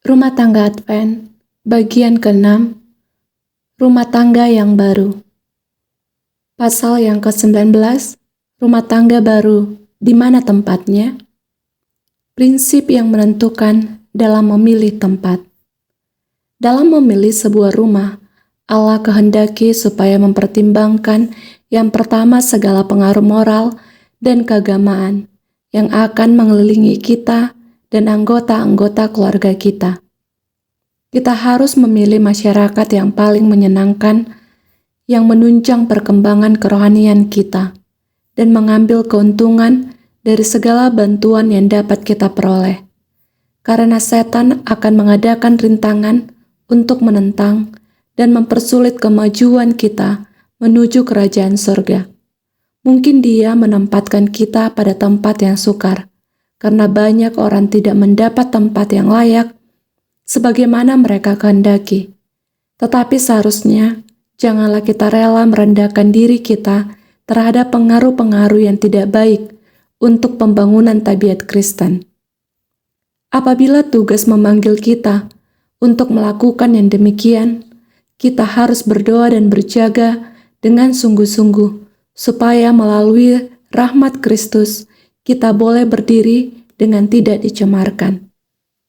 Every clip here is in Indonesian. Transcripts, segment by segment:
Rumah tangga Advent, bagian ke-6, rumah tangga yang baru. Pasal yang ke-19, rumah tangga baru, di mana tempatnya? Prinsip yang menentukan dalam memilih tempat. Dalam memilih sebuah rumah, Allah kehendaki supaya mempertimbangkan yang pertama segala pengaruh moral dan keagamaan yang akan mengelilingi kita dan anggota-anggota keluarga kita. Kita harus memilih masyarakat yang paling menyenangkan, yang menunjang perkembangan kerohanian kita, dan mengambil keuntungan dari segala bantuan yang dapat kita peroleh. Karena setan akan mengadakan rintangan untuk menentang dan mempersulit kemajuan kita menuju kerajaan surga. Mungkin dia menempatkan kita pada tempat yang sukar, karena banyak orang tidak mendapat tempat yang layak sebagaimana mereka kehendaki. Tetapi seharusnya, janganlah kita rela merendahkan diri kita terhadap pengaruh-pengaruh yang tidak baik untuk pembangunan tabiat Kristen. Apabila tugas memanggil kita untuk melakukan yang demikian, kita harus berdoa dan berjaga dengan sungguh-sungguh, supaya melalui rahmat Kristus, kita boleh berdiri dengan tidak dicemarkan.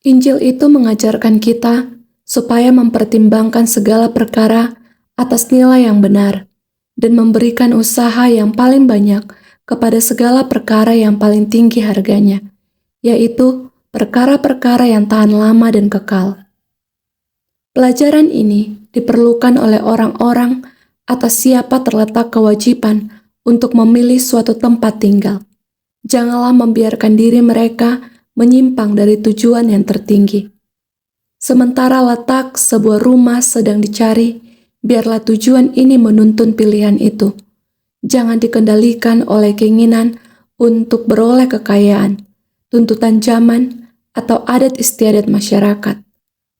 Injil itu mengajarkan kita supaya mempertimbangkan segala perkara atas nilai yang benar dan memberikan usaha yang paling banyak kepada segala perkara yang paling tinggi harganya, yaitu perkara-perkara yang tahan lama dan kekal. Pelajaran ini diperlukan oleh orang-orang atas siapa terletak kewajiban untuk memilih suatu tempat tinggal. Janganlah membiarkan diri mereka menyimpang dari tujuan yang tertinggi. Sementara letak sebuah rumah sedang dicari, biarlah tujuan ini menuntun pilihan itu. Jangan dikendalikan oleh keinginan untuk beroleh kekayaan, tuntutan zaman, atau adat istiadat masyarakat.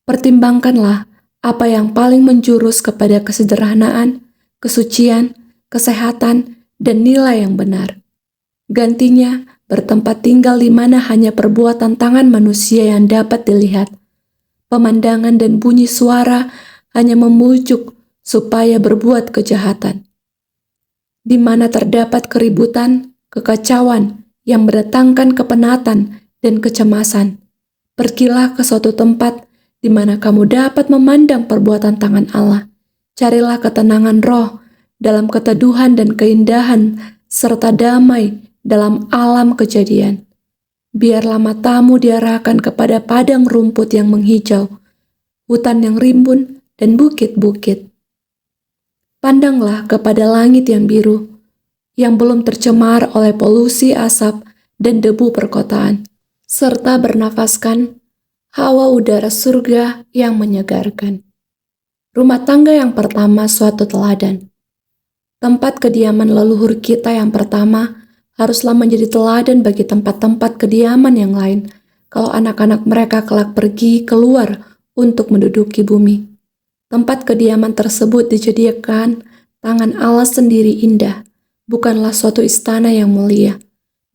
Pertimbangkanlah apa yang paling menjurus kepada kesederhanaan, kesucian, kesehatan, dan nilai yang benar. Gantinya, bertempat tinggal di mana hanya perbuatan tangan manusia yang dapat dilihat. Pemandangan dan bunyi suara hanya memujuk supaya berbuat kejahatan. Di mana terdapat keributan, kekacauan yang mendatangkan kepenatan dan kecemasan. Pergilah ke suatu tempat di mana kamu dapat memandang perbuatan tangan Allah. Carilah ketenangan roh dalam keteduhan dan keindahan serta damai dalam alam kejadian. Biarlah matamu diarahkan kepada padang rumput yang menghijau, hutan yang rimbun, dan bukit-bukit. Pandanglah kepada langit yang biru, yang belum tercemar oleh polusi asap dan debu perkotaan, serta bernafaskan hawa udara surga yang menyegarkan. Rumah tangga yang pertama suatu teladan. Tempat kediaman leluhur kita yang pertama haruslah menjadi teladan bagi tempat-tempat kediaman yang lain, kalau anak-anak mereka kelak pergi keluar untuk menduduki bumi. Tempat kediaman tersebut dijadikan tangan Allah sendiri indah, bukanlah suatu istana yang mulia.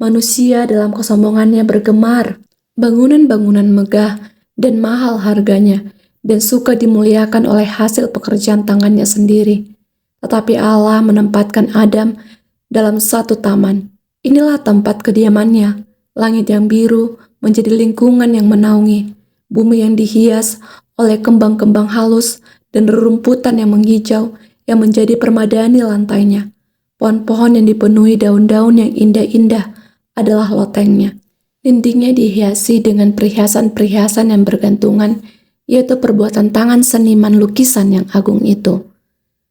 Manusia dalam kesombongannya bergemar, bangunan-bangunan megah dan mahal harganya, dan suka dimuliakan oleh hasil pekerjaan tangannya sendiri. Tetapi Allah menempatkan Adam dalam satu taman. Inilah tempat kediamannya, langit yang biru menjadi lingkungan yang menaungi, bumi yang dihias oleh kembang-kembang halus dan rerumputan yang menghijau yang menjadi permadani lantainya. Pohon-pohon yang dipenuhi daun-daun yang indah-indah adalah lotengnya. Dindingnya dihiasi dengan perhiasan-perhiasan yang bergantungan, yaitu perbuatan tangan seniman lukisan yang agung itu.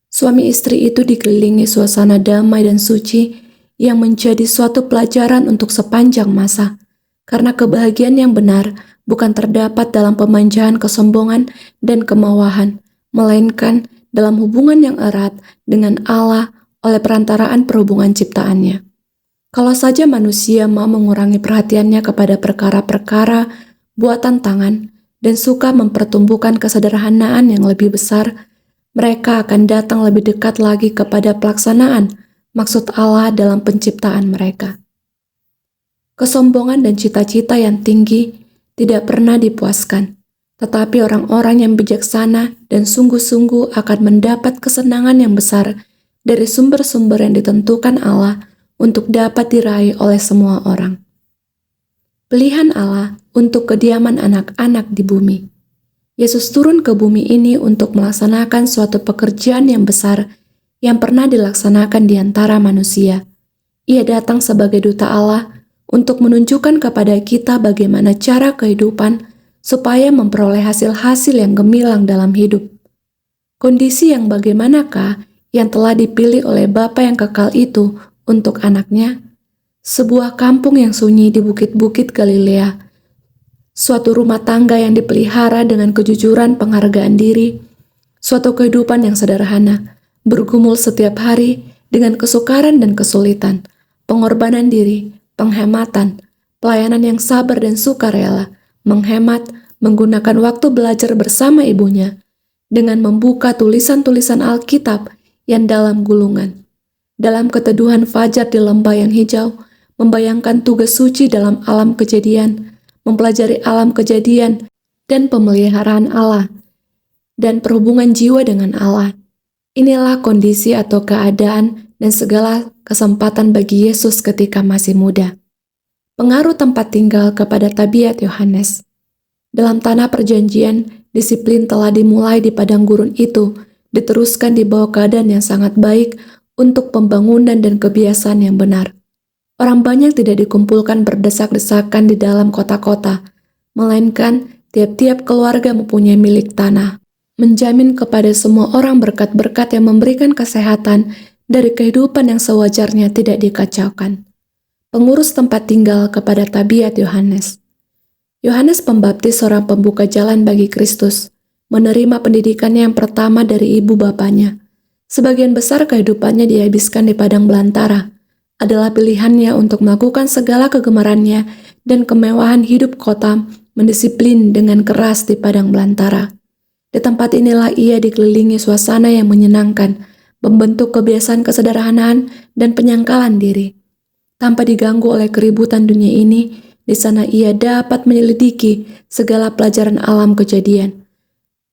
Suami istri itu dikelilingi suasana damai dan suci, yang menjadi suatu pelajaran untuk sepanjang masa, karena kebahagiaan yang benar bukan terdapat dalam pemanjaan kesombongan dan kemawahan, melainkan dalam hubungan yang erat dengan Allah oleh perantaraan perhubungan ciptaannya. Kalau saja manusia mau mengurangi perhatiannya kepada perkara-perkara buatan tangan dan suka mempertumbuhkan kesederhanaan yang lebih besar, mereka akan datang lebih dekat lagi kepada pelaksanaan maksud Allah dalam penciptaan mereka. Kesombongan dan cita-cita yang tinggi tidak pernah dipuaskan. Tetapi orang-orang yang bijaksana dan sungguh-sungguh akan mendapat kesenangan yang besar dari sumber-sumber yang ditentukan Allah untuk dapat diraih oleh semua orang. Pilihan Allah untuk kediaman anak-anak di bumi. Yesus turun ke bumi ini untuk melaksanakan suatu pekerjaan yang besar yang pernah dilaksanakan di antara manusia. Ia datang sebagai duta Allah untuk menunjukkan kepada kita bagaimana cara kehidupan supaya memperoleh hasil-hasil yang gemilang dalam hidup. Kondisi yang bagaimanakah yang telah dipilih oleh Bapa yang kekal itu untuk anaknya? Sebuah kampung yang sunyi di bukit-bukit Galilea, suatu rumah tangga yang dipelihara dengan kejujuran penghargaan diri, suatu kehidupan yang sederhana, bergumul setiap hari dengan kesukaran dan kesulitan, pengorbanan diri, penghematan, pelayanan yang sabar dan sukarela, menghemat, menggunakan waktu belajar bersama ibunya, dengan membuka tulisan-tulisan Alkitab yang dalam gulungan. Dalam keteduhan fajar di lembah yang hijau, membayangkan tugas suci dalam alam kejadian, mempelajari alam kejadian dan pemeliharaan Allah, dan perhubungan jiwa dengan Allah. Inilah kondisi atau keadaan dan segala kesempatan bagi Yesus ketika masih muda. Pengaruh tempat tinggal kepada tabiat Yohanes. Dalam tanah perjanjian, disiplin telah dimulai di padang gurun itu, diteruskan di bawah keadaan yang sangat baik untuk pembangunan dan kebiasaan yang benar. Orang banyak tidak dikumpulkan berdesak-desakan di dalam kota-kota, melainkan tiap-tiap keluarga mempunyai milik tanah, menjamin kepada semua orang berkat-berkat yang memberikan kesehatan dari kehidupan yang sewajarnya tidak dikacaukan. Pengurus tempat tinggal kepada tabiat Yohanes. Yohanes Pembaptis seorang pembuka jalan bagi Kristus, menerima pendidikannya yang pertama dari ibu bapanya. Sebagian besar kehidupannya dihabiskan di padang belantara, adalah pilihannya untuk melakukan segala kegemarannya dan kemewahan hidup kota mendisiplin dengan keras di padang belantara. Di tempat inilah ia dikelilingi suasana yang menyenangkan, membentuk kebiasaan kesederhanaan dan penyangkalan diri. Tanpa diganggu oleh keributan dunia ini, di sana ia dapat menyelidiki segala pelajaran alam kejadian,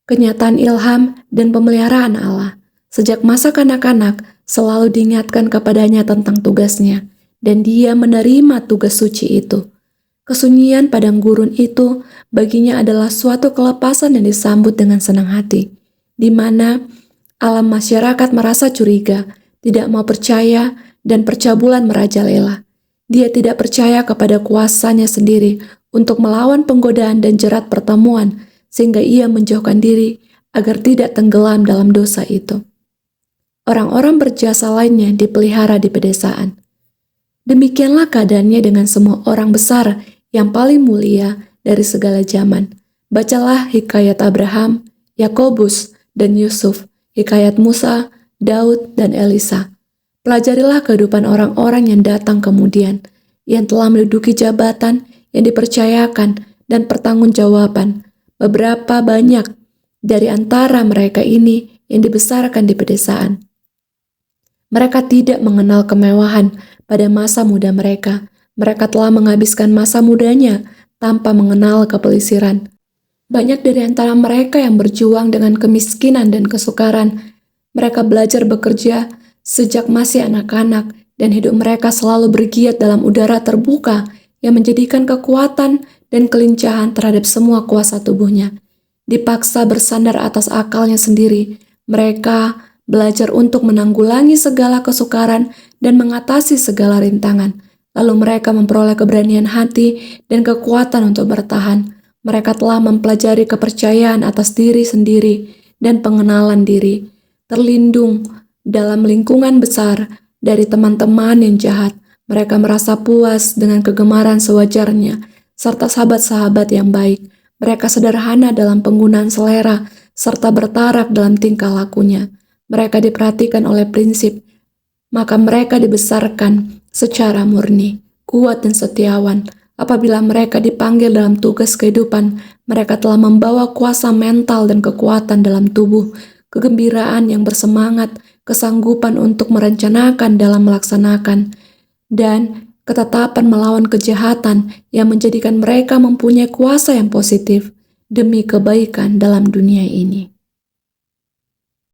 kenyataan ilham dan pemeliharaan Allah. Sejak masa kanak-kanak, selalu diingatkan kepadanya tentang tugasnya, dan dia menerima tugas suci itu. Kesunyian padang gurun itu baginya adalah suatu kelepasan yang disambut dengan senang hati, di mana alam masyarakat merasa curiga, tidak mau percaya, dan percabulan merajalela. Dia tidak percaya kepada kuasanya sendiri untuk melawan penggodaan dan jerat pertemuan, sehingga ia menjauhkan diri agar tidak tenggelam dalam dosa itu. Orang-orang berjasa lainnya dipelihara di pedesaan. Demikianlah keadaannya dengan semua orang besar yang paling mulia dari segala zaman. Bacalah hikayat Abraham, Yakobus, dan Yusuf, hikayat Musa, Daud, dan Elisa. Pelajarilah kehidupan orang-orang yang datang kemudian, yang telah menduduki jabatan yang dipercayakan dan pertanggungjawaban. Beberapa banyak dari antara mereka ini yang dibesarkan di pedesaan. Mereka tidak mengenal kemewahan pada masa muda mereka. Mereka telah menghabiskan masa mudanya tanpa mengenal kepelisiran. Banyak dari antara mereka yang berjuang dengan kemiskinan dan kesukaran. Mereka belajar bekerja sejak masih anak-anak, dan hidup mereka selalu bergiat dalam udara terbuka yang menjadikan kekuatan dan kelincahan terhadap semua kuasa tubuhnya. Dipaksa bersandar atas akalnya sendiri, mereka belajar untuk menanggulangi segala kesukaran dan mengatasi segala rintangan. Lalu mereka memperoleh keberanian hati dan kekuatan untuk bertahan. Mereka telah mempelajari kepercayaan atas diri sendiri dan pengenalan diri, terlindung dalam lingkungan besar dari teman-teman yang jahat. Mereka merasa puas dengan kegemaran sewajarnya, serta sahabat-sahabat yang baik. Mereka sederhana dalam penggunaan selera, serta bertarak dalam tingkah lakunya. Mereka diperhatikan oleh prinsip, maka mereka dibesarkan secara murni, kuat dan setiawan. Apabila mereka dipanggil dalam tugas kehidupan, mereka telah membawa kuasa mental dan kekuatan dalam tubuh, kegembiraan yang bersemangat, kesanggupan untuk merencanakan dalam melaksanakan, dan ketetapan melawan kejahatan yang menjadikan mereka mempunyai kuasa yang positif. demi kebaikan dalam dunia ini.